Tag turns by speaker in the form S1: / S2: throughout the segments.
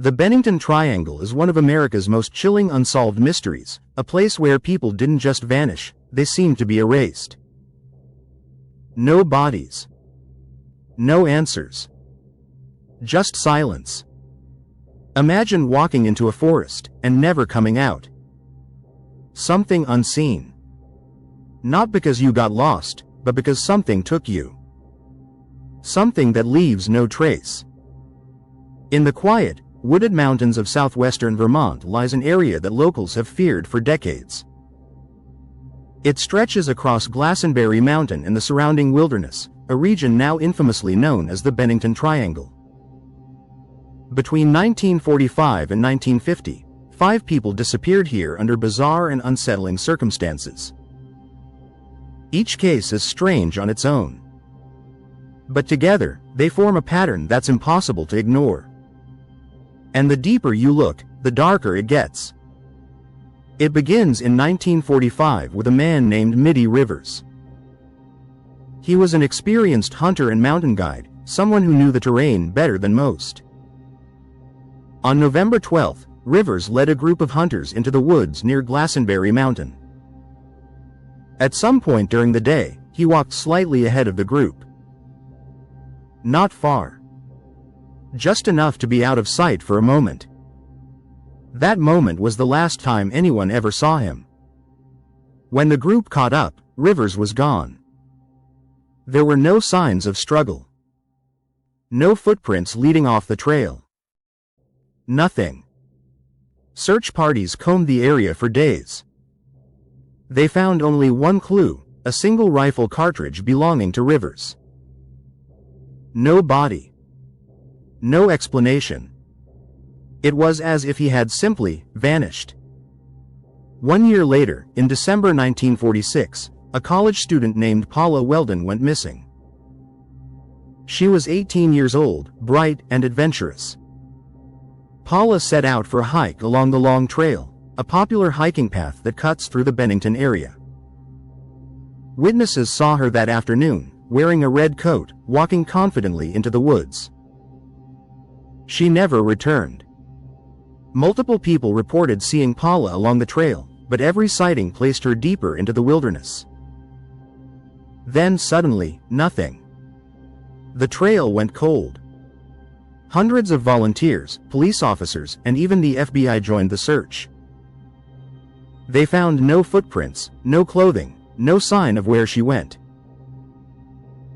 S1: The Bennington Triangle is one of America's most chilling unsolved mysteries, a place where people didn't just vanish, they seemed to be erased. No bodies. No answers. Just silence. Imagine walking into a forest and never coming out. Something unseen. Not because you got lost, but because something took you. Something that leaves no trace. In the quiet, wooded mountains of southwestern Vermont lies an area that locals have feared for decades. It stretches across Glastenbury Mountain and the surrounding wilderness, a region now infamously known as the Bennington Triangle. Between 1945 and 1950, 5 people disappeared here under bizarre and unsettling circumstances. Each case is strange on its own. But together, they form a pattern that's impossible to ignore. And the deeper you look, the darker it gets. It begins in 1945 with a man named Mitty Rivers. He was an experienced hunter and mountain guide, someone who knew the terrain better than most. On November 12, Rivers led a group of hunters into the woods near Glastenbury Mountain. At some point during the day, he walked slightly ahead of the group. Not far. Just enough to be out of sight for a moment. That moment was the last time anyone ever saw him. When the group caught up, Rivers was gone. There were no signs of struggle. No footprints leading off the trail. Nothing. Search parties combed the area for days. They found only one clue, a single rifle cartridge belonging to Rivers. No body. No explanation. It was as if he had simply vanished. 1 year later, in December 1946, a college student named Paula Weldon went missing. She was 18 years old, bright and adventurous. Paula set out for a hike along the Long Trail, a popular hiking path that cuts through the Bennington area. Witnesses saw her that afternoon, wearing a red coat, walking confidently into the woods. She never returned. Multiple people reported seeing Paula along the trail, but every sighting placed her deeper into the wilderness. Then suddenly, nothing. The trail went cold. Hundreds of volunteers, police officers, and even the FBI joined the search. They found no footprints, no clothing, no sign of where she went.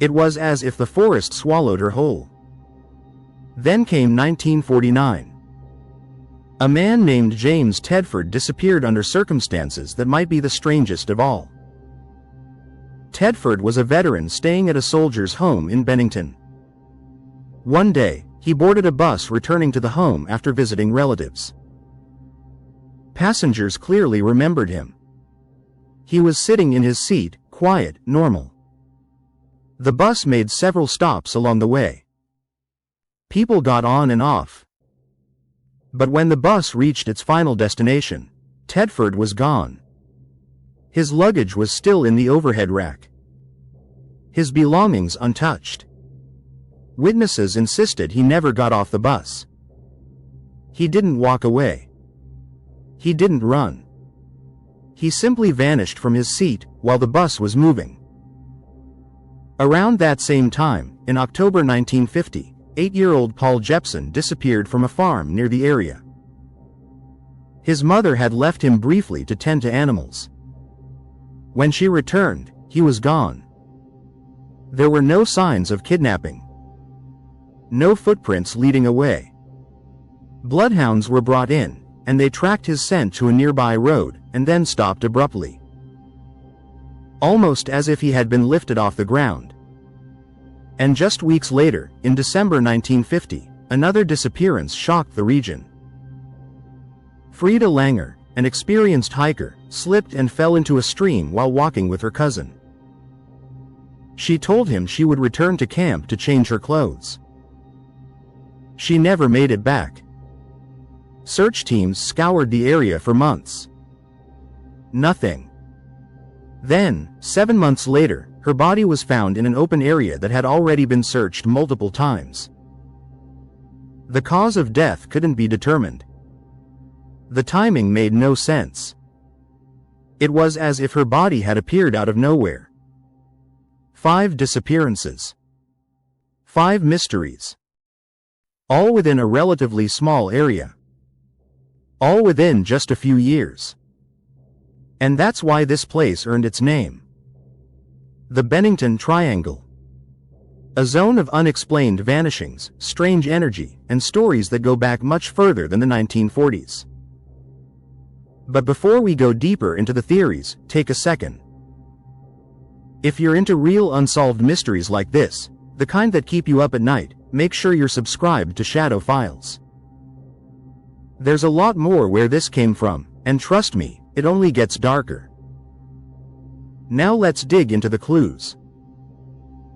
S1: It was as if the forest swallowed her whole. Then came 1949. A man named James Tedford disappeared under circumstances that might be the strangest of all. Tedford was a veteran staying at a soldier's home in Bennington. One day, he boarded a bus returning to the home after visiting relatives. Passengers clearly remembered him. He was sitting in his seat, quiet, normal. The bus made several stops along the way. People got on and off. But when the bus reached its final destination, Tedford was gone. His luggage was still in the overhead rack. His belongings untouched. Witnesses insisted he never got off the bus. He didn't walk away. He didn't run. He simply vanished from his seat while the bus was moving. Around that same time, in October 1950, 8-year-old Paul Jepson disappeared from a farm near the area. His mother had left him briefly to tend to animals. When she returned, he was gone. There were no signs of kidnapping. No footprints leading away. Bloodhounds were brought in, and they tracked his scent to a nearby road, and then stopped abruptly. Almost as if he had been lifted off the ground. And just weeks later, in December 1950, another disappearance shocked the region. Frida Langer, an experienced hiker, slipped and fell into a stream while walking with her cousin. She told him she would return to camp to change her clothes. She never made it back. Search teams scoured the area for months. Nothing. Then, 7 months later, her body was found in an open area that had already been searched multiple times. The cause of death couldn't be determined. The timing made no sense. It was as if her body had appeared out of nowhere. 5 disappearances. 5 mysteries. All within a relatively small area. All within just a few years. And that's why this place earned its name. The Bennington Triangle. A zone of unexplained vanishings, strange energy, and stories that go back much further than the 1940s. But before we go deeper into the theories, take a second. If you're into real unsolved mysteries like this, the kind that keep you up at night, make sure you're subscribed to Shadow Files. There's a lot more where this came from, and trust me, it only gets darker. Now let's dig into the clues.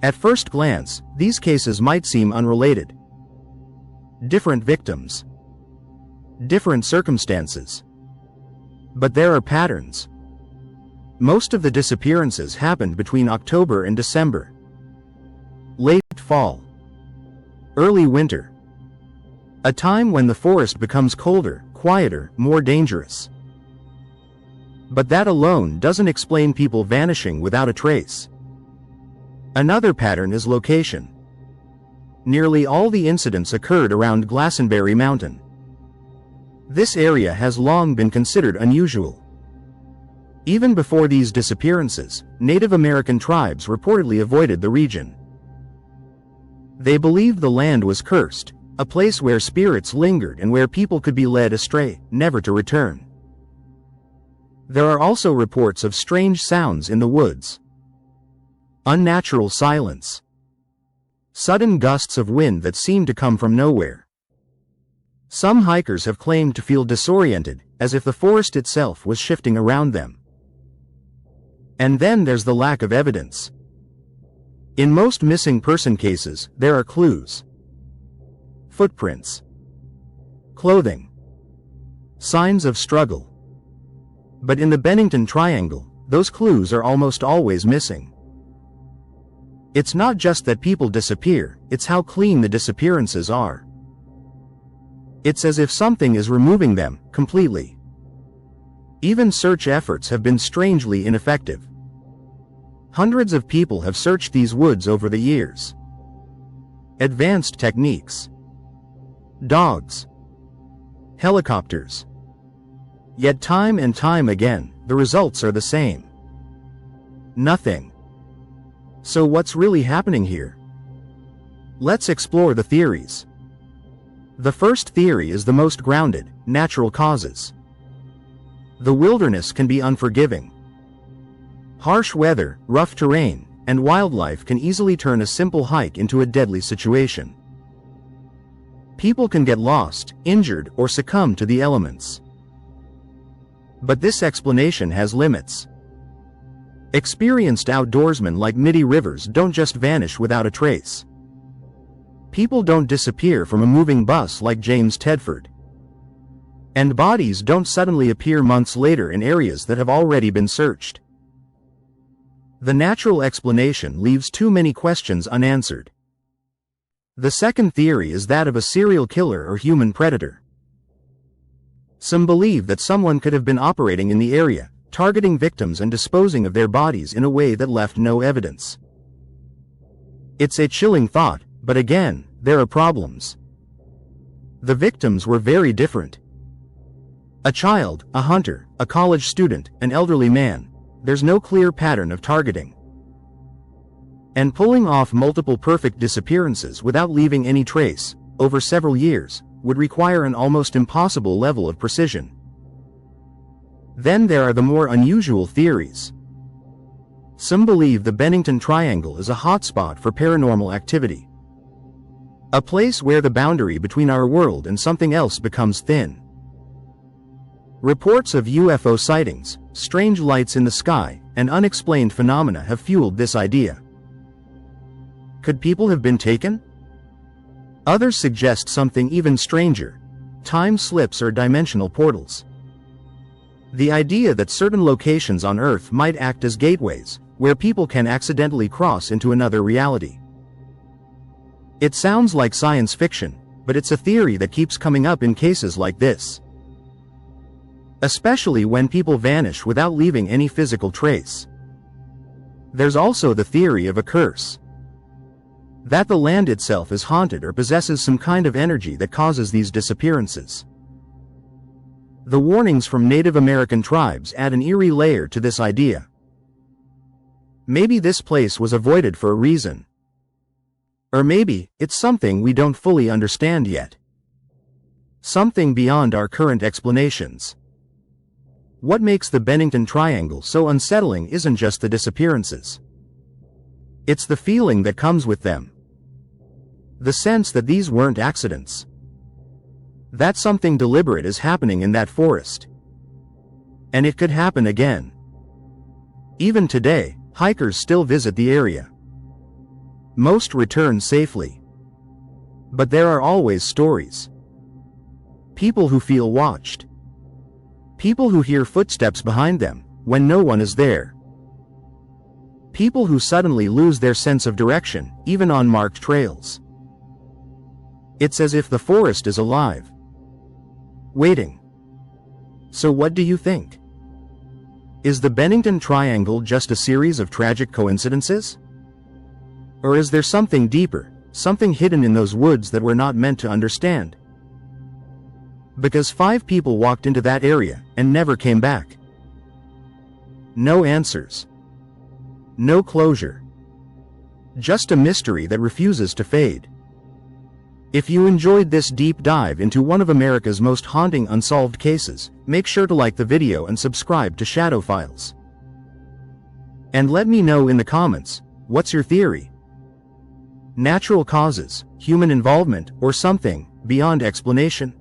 S1: At first glance, these cases might seem unrelated. Different victims. Different circumstances. But there are patterns. Most of the disappearances happened between October and December. Late fall. Early winter. A time when the forest becomes colder, quieter, more dangerous. But that alone doesn't explain people vanishing without a trace. Another pattern is location. Nearly all the incidents occurred around Glastenbury Mountain. This area has long been considered unusual. Even before these disappearances, Native American tribes reportedly avoided the region. They believed the land was cursed, a place where spirits lingered and where people could be led astray, never to return. There are also reports of strange sounds in the woods. Unnatural silence. Sudden gusts of wind that seem to come from nowhere. Some hikers have claimed to feel disoriented, as if the forest itself was shifting around them. And then there's the lack of evidence. In most missing person cases, there are clues. Footprints. Clothing. Signs of struggle. But in the Bennington Triangle, those clues are almost always missing. It's not just that people disappear, it's how clean the disappearances are. It's as if something is removing them, completely. Even search efforts have been strangely ineffective. Hundreds of people have searched these woods over the years. Advanced techniques. Dogs. Helicopters. Yet time and time again, the results are the same. Nothing. So what's really happening here? Let's explore the theories. The first theory is the most grounded: natural causes. The wilderness can be unforgiving. Harsh weather, rough terrain, and wildlife can easily turn a simple hike into a deadly situation. People can get lost, injured, or succumb to the elements. But this explanation has limits. Experienced outdoorsmen like Mitty Rivers don't just vanish without a trace. People don't disappear from a moving bus like James Tedford. And bodies don't suddenly appear months later in areas that have already been searched. The natural explanation leaves too many questions unanswered. The second theory is that of a serial killer or human predator. Some believe that someone could have been operating in the area, targeting victims and disposing of their bodies in a way that left no evidence. It's a chilling thought, but again, there are problems. The victims were very different. A child, a hunter, a college student, an elderly man. There's no clear pattern of targeting. And pulling off multiple perfect disappearances without leaving any trace, over several years, would require an almost impossible level of precision. Then there are the more unusual theories. Some believe the Bennington Triangle is a hotspot for paranormal activity. A place where the boundary between our world and something else becomes thin. Reports of UFO sightings, strange lights in the sky, and unexplained phenomena have fueled this idea. Could people have been taken? Others suggest something even stranger: time slips or dimensional portals. The idea that certain locations on Earth might act as gateways, where people can accidentally cross into another reality. It sounds like science fiction, but it's a theory that keeps coming up in cases like this. Especially when people vanish without leaving any physical trace. There's also the theory of a curse. That the land itself is haunted or possesses some kind of energy that causes these disappearances. The warnings from Native American tribes add an eerie layer to this idea. Maybe this place was avoided for a reason. Or maybe it's something we don't fully understand yet. Something beyond our current explanations. What makes the Bennington Triangle so unsettling isn't just the disappearances. It's the feeling that comes with them. The sense that these weren't accidents. That something deliberate is happening in that forest. And it could happen again. Even today, hikers still visit the area. Most return safely. But there are always stories. People who feel watched. People who hear footsteps behind them, when no one is there. People who suddenly lose their sense of direction, even on marked trails. It's as if the forest is alive. Waiting. So what do you think? Is the Bennington Triangle just a series of tragic coincidences? Or is there something deeper, something hidden in those woods that we're not meant to understand? Because 5 people walked into that area and never came back. No answers. No closure. Just a mystery that refuses to fade. If you enjoyed this deep dive into one of America's most haunting unsolved cases, make sure to like the video and subscribe to Shadow Files. And let me know in the comments, what's your theory? Natural causes, human involvement, or something beyond explanation?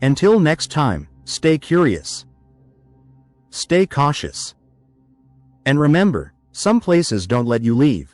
S1: Until next time, stay curious. Stay cautious. And remember, some places don't let you leave.